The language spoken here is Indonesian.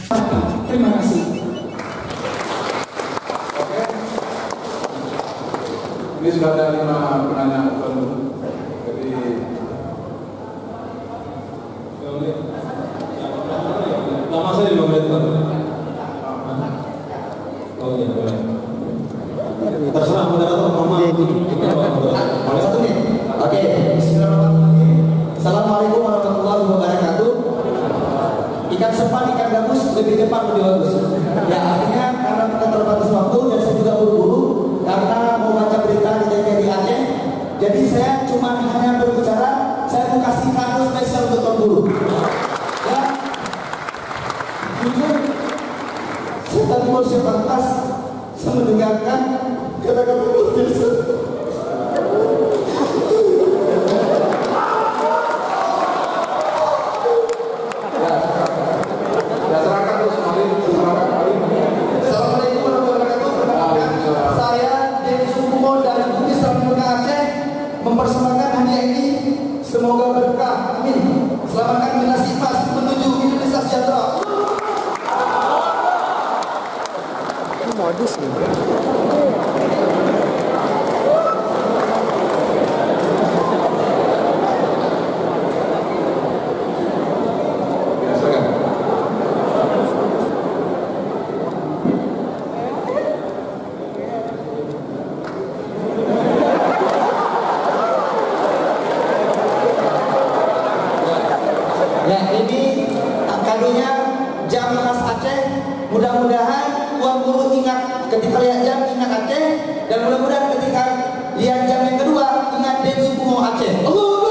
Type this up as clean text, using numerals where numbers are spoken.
Terima kasih. Oke. Ini sudah ada 5 penanya. Jadi lama saya 5 menit Pak. Oh iya boleh. Terserah moderator Mama. Ada 1 menit. Oke. Bismillahirrahmanirrahim. Assalamualaikum warahmatullahi wabarakatuh. Ikan sepan, ikan gabus lebih cepat lebih bagus. Ya artinya karena kita terbatas waktu dan saya juga buru-buru karena mau baca berita di TVRI Aceh. Jadi saya cuma hanya berbicara, saya mau kasih kado spesial untuk Tuan Guru. Ya, jujur, saya tadi mau siapkan tas, saya mendengarkan kata-kata berbiasa. Assalamualaikum warahmatullahi wabarakatuh. Saya Denny Sukumo dari Bugis Tanjung Aceh mempersembahkan hadiah ini. Semoga berkah. Amin. Selamatkan generasi emas menuju Indonesia sejahtera. Modus nih. biasa kan? Ya ini kadonya jam khas Aceh. Mudah-mudahan Tuan Guru ingat ketika lihat jam ingat Aceh, dan mudah-mudahan ketika lihat jam yang kedua ingat Den Sukumo Aceh. Allah.